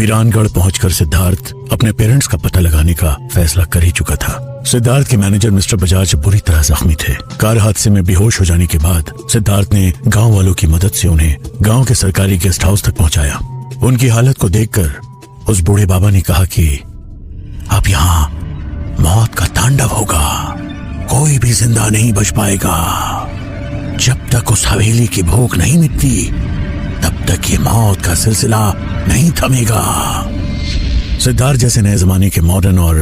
वीरानगढ़ पहुंचकर सिद्धार्थ अपने पेरेंट्स का पता लगाने का फैसला कर ही चुका था। सिद्धार्थ के मैनेजर मिस्टर बजाज बुरी तरह जख्मी थे। कार हादसे में बेहोश हो जाने के बाद सिद्धार्थ ने गांव वालों की मदद से उन्हें गांव के सरकारी गेस्ट हाउस तक पहुंचाया। उनकी हालत को देखकर उस बूढ़े बाबा ने कहा कि अब यहाँ मौत का तांडव होगा, कोई भी जिंदा नहीं बच पाएगा। जब तक उस हवेली की भूख नहीं मिटती तब तक ये मौत का सिलसिला नहीं थमेगा। सिद्धार्थ जैसे नए जमाने के मॉडर्न और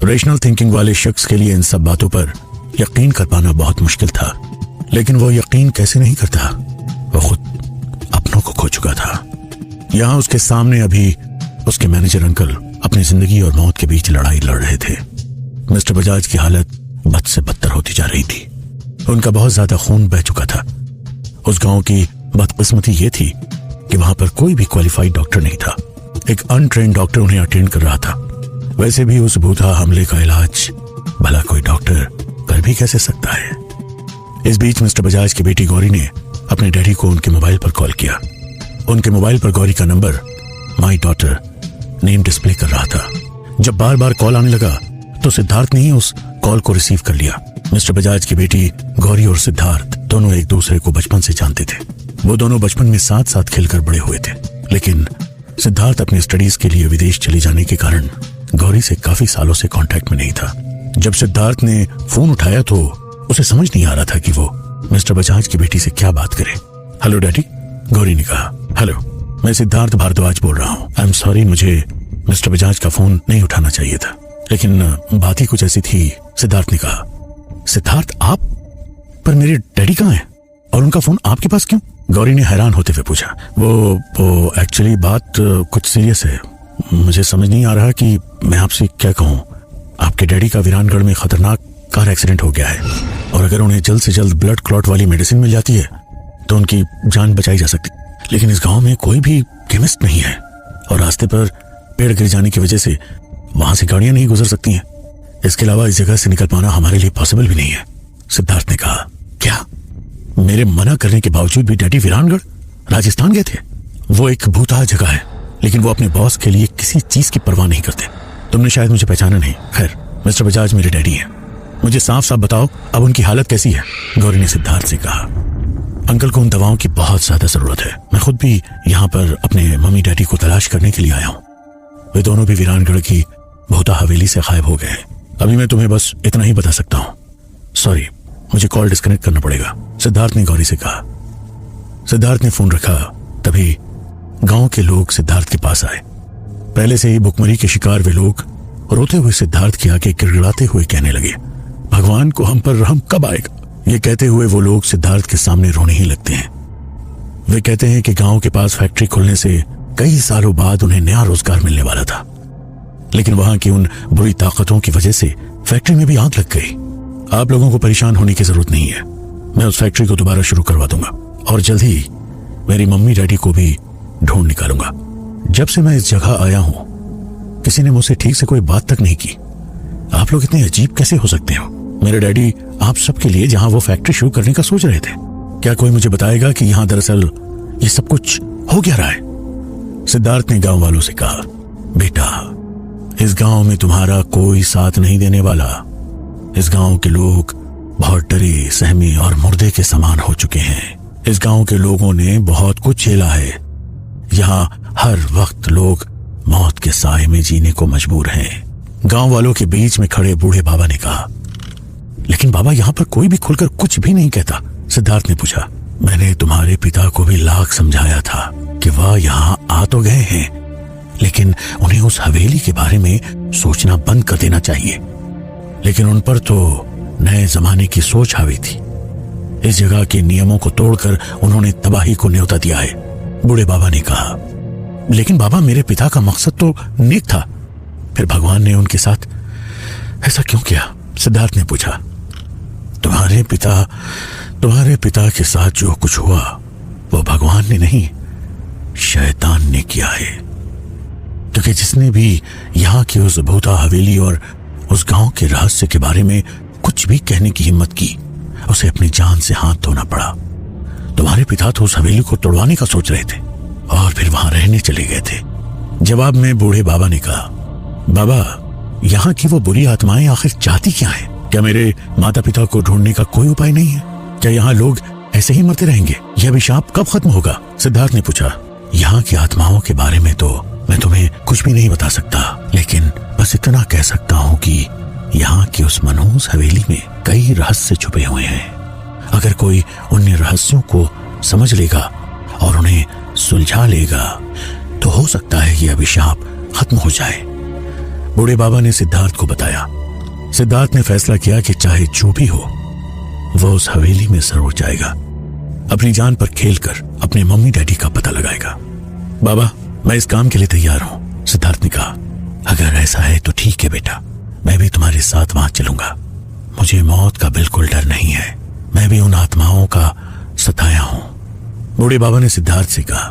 रेशनल थिंकिंग वाले शख्स के लिए इन सब बातों पर यकीन कर पाना बहुत मुश्किल था, लेकिन वो यकीन कैसे नहीं करता, वो खुद अपनों को खो चुका था। यहाँ उसके सामने अभी उसके मैनेजर अंकल अपनी जिंदगी और मौत के बीच लड़ाई लड़ रहे थे। मिस्टर बजाज की हालत बद से बदतर होती जा रही थी। उनका बहुत ज्यादा खून बह चुका था। उस गांव की बदकिस्मती ये थी कि वहां पर कोई भी क्वालिफाइड डॉक्टर नहीं था। एक अनट्रेन्ड डॉक्टर उन्हें अटेंड कर रहा था। वैसे भी उस भूता हमले का इलाज भला कोई डॉक्टर कर भी कैसे सकता है। इस बीच मिस्टर बजाज की बेटी गौरी ने अपने डैडी को उनके मोबाइल पर कॉल किया। उनके मोबाइल पर गौरी का number my daughter name display कर रहा था। जब बार बार कॉल आने लगा तो सिद्धार्थ ने ही उस कॉल को रिसीव कर लिया। मिस्टर बजाज की बेटी गौरी और सिद्धार्थ दोनों एक दूसरे को बचपन से जानते थे। वो दोनों बचपन में साथ साथ खेलकर बड़े हुए थे, लेकिन सिद्धार्थ अपनी स्टडीज के लिए विदेश चले जाने के कारण गौरी से काफी सालों से कांटेक्ट में नहीं था। जब सिद्धार्थ ने फोन उठाया तो उसे समझ नहीं आ रहा था कि वो मिस्टर बजाज की बेटी से क्या बात करे। हेलो डैडी, गौरी ने कहा। हेलो, मैं सिद्धार्थ भारद्वाज बोल रहा हूँ। आई एम सॉरी, मुझे मिस्टर बजाज का फोन नहीं उठाना चाहिए था, लेकिन बात ही कुछ ऐसी थी। सिद्धार्थ ने कहा। सिद्धार्थ, आप? पर मेरे डैडी कहाँ हैं और उनका फोन आपके पास क्यों? गौरी ने हैरान होते हुए पूछा। वो एक्चुअली बात कुछ सीरियस है। मुझे समझ नहीं आ रहा कि मैं आपसे क्या कहूँ। आपके डैडी का वीरानगढ़ में खतरनाक कार एक्सीडेंट हो गया है और अगर उन्हें जल्द से जल्द ब्लड क्लॉट वाली मेडिसिन मिल जाती है तो उनकी जान बचाई जा सकती, लेकिन इस गांव में कोई भी केमिस्ट नहीं है और रास्ते पर पेड़ गिर जाने की वजह से वहां से गाड़ियां नहीं गुजर सकती हैं। इसके अलावा इस जगह से निकल पाना हमारे लिए पॉसिबल भी नहीं है। सिद्धार्थ ने कहा। क्या? मेरे मना करने के बावजूद भी डैडी वीरानगढ़ राजस्थान गए थे? वो एक भूतहा जगह है, लेकिन वो अपने बॉस के लिए किसी चीज की परवाह नहीं करते। तुमने शायद मुझे पहचाना नहीं। खैर, मिस्टर बजाज मेरे डैडी हैं। मुझे साफ साफ बताओ, अब उनकी हालत कैसी है? गौरी ने सिद्धार्थ से कहा। अंकल को उन दवाओं की बहुत ज्यादा जरूरत है। मैं खुद भी यहाँ पर अपने मम्मी डैडी को तलाश करने के लिए आया हूँ। वे दोनों भी वीरानगढ़ की भूता हवेली से गायब हो गए हैं। अभी मैं तुम्हें बस इतना ही बता सकता हूँ। सॉरी, मुझे कॉल डिस्कनेक्ट करना पड़ेगा, सिद्धार्थ ने गौरी से कहा। सिद्धार्थ ने फोन रखा तभी गांव के लोग सिद्धार्थ के पास आए। पहले से ही भुखमरी के शिकार वे लोग रोते हुए सिद्धार्थ के आगे गिड़गिड़ाते हुए कहने लगे, भगवान को हम पर रहम कब आएगा। ये कहते हुए वो लोग सिद्धार्थ के सामने रोने ही लगते हैं। वे कहते हैं कि गांव के पास फैक्ट्री खुलने से कई सालों बाद उन्हें नया रोजगार मिलने वाला था, लेकिन वहां की उन बुरी ताकतों की वजह से फैक्ट्री में भी आग लग गई। आप लोगों को परेशान होने की जरूरत नहीं है। मैं उस फैक्ट्री को दोबारा शुरू करवा दूंगा और जल्द ही मेरी मम्मी डैडी को भी ढूंढ निकालूंगा। जब से मैं इस जगह आया हूं किसी ने मुझसे ठीक से कोई बात तक नहीं की। आप लोग इतने अजीब कैसे हो सकते हो? मेरे डैडी आप सबके लिए जहां वो फैक्ट्री शुरू करने का सोच रहे थे। क्या कोई मुझे बताएगा कि यहां दरअसल ये सब कुछ हो क्या रहा है? सिद्धार्थ ने गांव वालों से कहा, बेटा, इस गांव में तुम्हारा कोई साथ नहीं देने वाला। इस गांव के लोग बहुत डरे, सहमे और मुर्दे के समान हो चुके हैं। इस गांव के लोगों ने बहुत कुछ झेला है। यहाँ हर वक्त लोग मौत के साए में जीने को मजबूर हैं। गांव वालों के बीच में खड़े बूढ़े बाबा ने कहा। लेकिन बाबा, यहाँ पर कोई भी खुलकर कुछ भी नहीं कहता, सिद्धार्थ ने पूछा। मैंने तुम्हारे पिता को भी लाख समझाया था कि वह यहाँ आ तो गए हैं, लेकिन उन्हें उस हवेली के बारे में सोचना बंद कर देना चाहिए। लेकिन उन पर तो नए जमाने की सोच हावी थी। इस जगह के नियमों को तोड़कर उन्होंने तबाही को न्योता दिया है, बूढ़े बाबा ने कहा। लेकिन बाबा, मेरे पिता का मकसद तो नेक था, फिर भगवान ने उनके साथ ऐसा क्यों किया? सिद्धार्थ ने पूछा। तुम्हारे पिता के साथ जो कुछ हुआ वो भगवान ने नहीं, शैतान ने किया है। क्योंकि जिसने भी यहाँ की उस भूता हवेली और उस गांव के रहस्य के बारे में कुछ भी कहने की हिम्मत की, उसे अपनी जान से हाथ धोना पड़ा। तुम्हारे पिता तो उस हवेली को तोड़वाने का सोच रहे थे और फिर वहां रहने चले गए थे। जवाब में बूढ़े बाबा ने कहा, बाबा, यहाँ की वो बुरी आत्माएं आखिर चाहती क्या है? क्या मेरे माता पिता को ढूंढने का कोई उपाय नहीं है? क्या यहाँ लोग ऐसे ही मरते रहेंगे? यह अभिशाप कब खत्म होगा? सिद्धार्थ ने पूछा, यहाँ की आत्माओं के बारे में तो मैं तुम्हें कुछ भी नहीं बता सकता, लेकिन बस इतना कह सकता हूँ कि यहाँ की उस मनहूस हवेली में कई रहस्य छुपे हुए हैं। अगर कोई उन रहस्यों को समझ लेगा और उन्हें सुलझा लेगा तो हो सकता है ये अभिशाप खत्म हो जाए। बूढ़े बाबा ने सिद्धार्थ को बताया। सिद्धार्थ ने फैसला किया कि चाहे जो भी हो वो उस हवेली में जरूर जाएगा, अपनी जान पर खेलकर अपने मम्मी डैडी का पता लगाएगा। बाबा, मैं इस काम के लिए तैयार हूं, सिद्धार्थ ने कहा। अगर ऐसा है तो ठीक है बेटा, मैं भी तुम्हारे साथ वहां चलूंगा। मुझे मौत का बिल्कुल डर नहीं है, मैं भी उन आत्माओं का सताया हूं, बूढ़े बाबा ने सिद्धार्थ से कहा।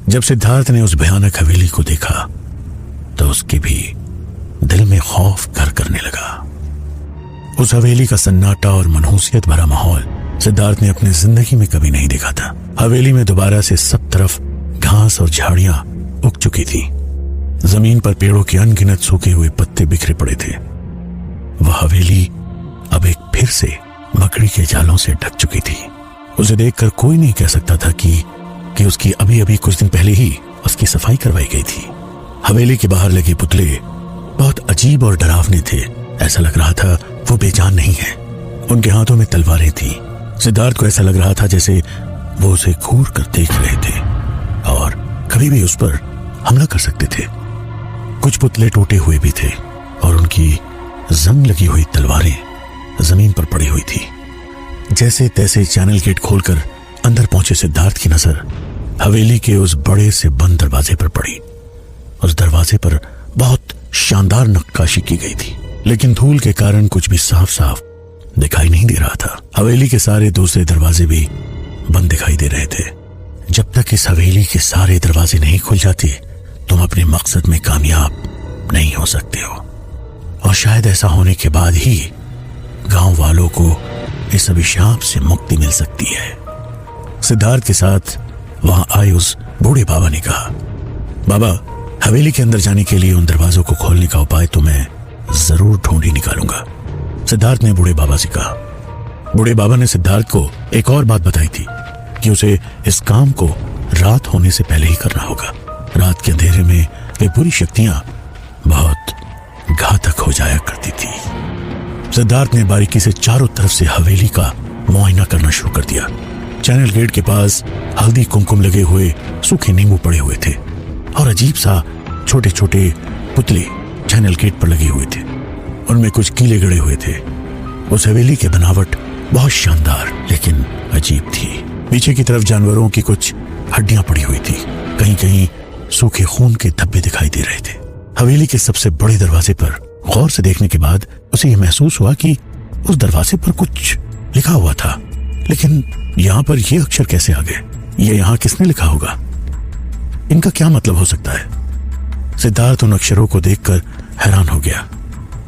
जब सिद्धार्थ ने उस भयानक हवेली को देखा तो उसके भी दिल में खौफ घर करने लगा। उस हवेली का सन्नाटा और मनहूसियत भरा माहौल सिद्धार्थ ने अपनी जिंदगी में कभी नहीं देखा था। हवेली में दोबारा से सब तरफ घास और झाड़ियां उग चुकी थी। जमीन पर पेड़ों के अनगिनत सूखे हुए पत्ते बिखरे पड़े थे। वह हवेली अब एक फिर से मकड़ी के जालों से ढक चुकी थी। उसे देखकर कोई नहीं कह सकता था कि उसकी अभी अभी कुछ दिन पहले ही उसकी सफाई करवाई गई थी। हवेली के बाहर लगे पुतले बहुत अजीब और डरावने थे। ऐसा लग रहा था वो बेजान नहीं है। उनके हाथों में तलवारें थी। सिद्धार्थ को ऐसा लग रहा था जैसे वो उसे घूर कर देख रहे थे और कभी भी उस पर हमला कर सकते थे। कुछ पुतले टूटे हुए भी थे और उनकी जंग लगी हुई तलवारें जमीन पर पड़ी हुई थी। जैसे तैसे चैनल गेट खोलकर अंदर पहुंचे सिद्धार्थ की नजर हवेली के उस बड़े से बंद दरवाजे पर पड़ी। उस दरवाजे पर बहुत शानदार नक्काशी की गई थी, लेकिन धूल के कारण कुछ भी साफ साफ दिखाई नहीं दे रहा था। हवेली के सारे दूसरे दरवाजे भी बंद दिखाई दे रहे थे। जब तक इस हवेली के सारे दरवाजे नहीं खुल जाते तुम अपने मकसद में कामयाब नहीं हो सकते हो। और शायद ऐसा होने के बाद ही गांव वालों को इस अभिशाप से मुक्ति मिल सकती है। सिद्धार्थ के साथ वहां आए उस बूढ़े बाबा ने कहा, बाबा, हवेली के अंदर जाने के लिए उन दरवाजों को खोलने का उपाय तो मैं जरूर ढूंढ ही निकालूंगा, सिद्धार्थ ने बूढ़े बाबा से कहा। बूढ़े बाबा ने सिद्धार्थ को एक और बात बताई थी कि उसे इस काम को रात होने से पहले ही करना होगा। रात के अंधेरे में वे बुरी शक्तियां बहुत घातक हो जाया करती थी। सिद्धार्थ ने बारीकी से चारों तरफ से हवेली का मुआयना करना शुरू कर दिया। चैनल गेट के पास हल्दी कुमकुम लगे हुए सूखे नींबू पड़े हुए थे और अजीब सा छोटे छोटे पुतले चैनल गेट पर लगे हुए थे। उनमें कुछ कीले गड़े हुए थे। उस हवेली की बनावट बहुत शानदार लेकिन अजीब थी। पीछे की तरफ जानवरों की कुछ हड्डियां पड़ी हुई थी। कहीं कहीं सूखे खून के धब्बे दिखाई दे रहे थे। हवेली के सबसे बड़े दरवाजे पर गौर से देखने के बाद उसे यह महसूस हुआ कि उस दरवाजे पर कुछ लिखा हुआ था, लेकिन यहाँ पर ये अक्षर कैसे आ गए? ये यहाँ किसने लिखा होगा? इनका क्या मतलब हो सकता है? सिद्धार्थ उन अक्षरों को देखकर हैरान हो गया।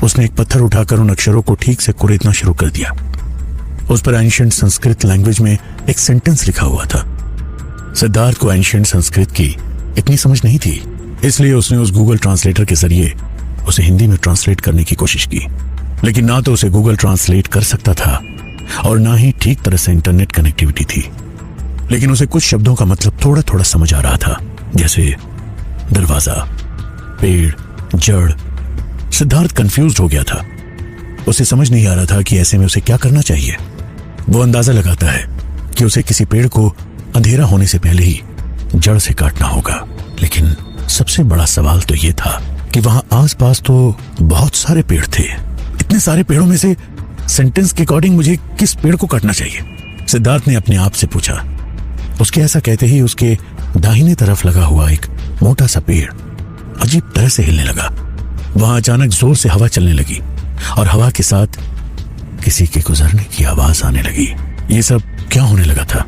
उसने एक पत्थर उठाकर उन अक्षरों को ठीक से कुरेदना शुरू कर दिया। उस पर एंशिएंट संस्कृत लैंग्वेज में एक सेंटेंस लिखा हुआ था। सिद्धार्थ को एंशिएंट संस्कृत की इतनी समझ नहीं थी, इसलिए उसने उस गूगल ट्रांसलेटर के जरिए उसे हिंदी में ट्रांसलेट करने की कोशिश की, लेकिन ना तो उसे गूगल ट्रांसलेट कर सकता था और ना ही ठीक तरह से इंटरनेट कनेक्टिविटी थी। लेकिन उसे कुछ शब्दों का मतलब थोड़ा थोड़ा समझ आ रहा था, जैसे दरवाजा, पेड़, जड़। सिद्धार्थ कंफ्यूज्ड हो गया था। उसे समझ नहीं आ रहा था कि ऐसे में उसे क्या करना चाहिए। वो अंदाजा लगाता है कि उसे किसी पेड़ को अंधेरा होने से पहले ही जड़ से काटना होगा, लेकिन सबसे बड़ा सवाल तो ये था कि वहां आसपास तो बहुत सारे पेड़ थे। इतने सारे पेड़ों में से सेंटेंस के अकॉर्डिंग मुझे किस पेड़ को काटना चाहिए? सिद्धार्थ ने अपने आप से पूछा। उसके ऐसा कहते ही उसके दाहिने तरफ लगा हुआ एक मोटा सा पेड़ अजीब तरह से हिलने लगा। वहां अचानक जोर से हवा चलने लगी और हवा के साथ किसी के गुजरने की आवाज आने लगी। ये सब क्या होने लगा था?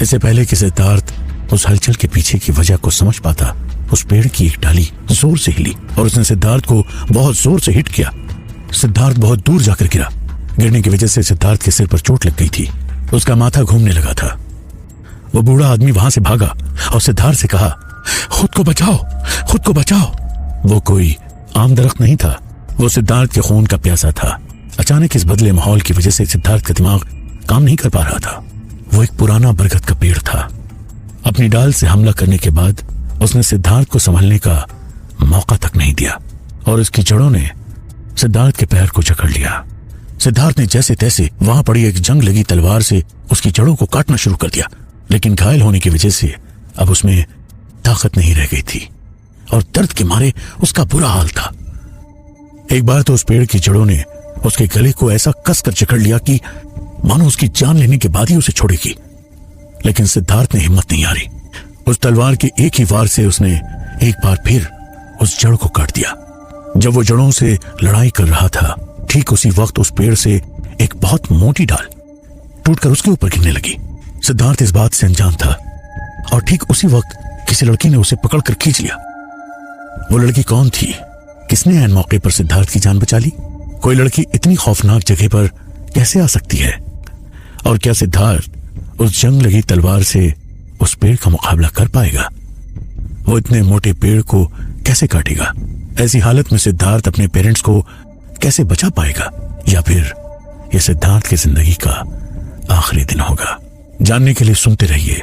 इससे पहले कि सिद्धार्थ उस हलचल के पीछे की वजह को समझ पाता, उस पेड़ की एक डाली जोर से हिली और उसने सिद्धार्थ को बहुत जोर से हिट किया। सिद्धार्थ बहुत दूर जाकर गिरा। गिरने की वजह से सिद्धार्थ के सिर पर चोट लग गई थी। उसका माथा घूमने लगा था। वो बूढ़ा आदमी वहां से भागा और सिद्धार्थ से कहा, खुद को बचाओ, खुद को बचाओ। वो कोई आम दरख्त नहीं था, वो सिद्धार्थ के खून का प्यासा था। अचानक इस बदले माहौल की वजह से सिद्धार्थ का दिमाग काम नहीं कर पा रहा था। वो एक पुराना बरगद का पेड़ था। अपनी डाल से हमला करने के बाद उसने सिद्धार्थ को संभलने का मौका तक नहीं दिया और उसकी जड़ों ने सिद्धार्थ के पैर को जकड़ लिया। सिद्धार्थ ने जैसे तैसे वहां पड़ी एक जंग लगी तलवार से उसकी जड़ों को काटना शुरू कर दिया, लेकिन घायल होने की वजह से अब उसमें ताकत नहीं रह गई थी और दर्द के मारे उसका बुरा हाल था। एक बार तो उस पेड़ की जड़ों ने उसके गले को ऐसा कसकर जकड़ लिया कि मानो उसकी जान लेने के बाद ही उसे छोड़ेगी, लेकिन सिद्धार्थ ने हिम्मत नहीं हारी। उस तलवार के एक ही वार से उसने एक बार फिर उस जड़ को काट दिया। जब वो जड़ों से लड़ाई कर रहा था, ठीक उसी वक्त उस पेड़ से एक बहुत मोटी डाल टूटकर उसके ऊपर गिरने लगी। सिद्धार्थ इस बात से अनजान था और ठीक उसी वक्त किसी लड़की ने उसे पकड़कर खींच लिया। वो लड़की कौन थी? किसने ऐन मौके पर सिद्धार्थ की जान बचा ली? कोई लड़की इतनी खौफनाक जगह पर कैसे आ सकती है? और क्या सिद्धार्थ उस जंग लगी तलवार से उस पेड़ का मुकाबला कर पाएगा? वो इतने मोटे पेड़ को कैसे काटेगा? ऐसी हालत में सिद्धार्थ अपने पेरेंट्स को कैसे बचा पाएगा? या फिर यह सिद्धार्थ की जिंदगी का आखिरी दिन होगा? जानने के लिए सुनते रहिए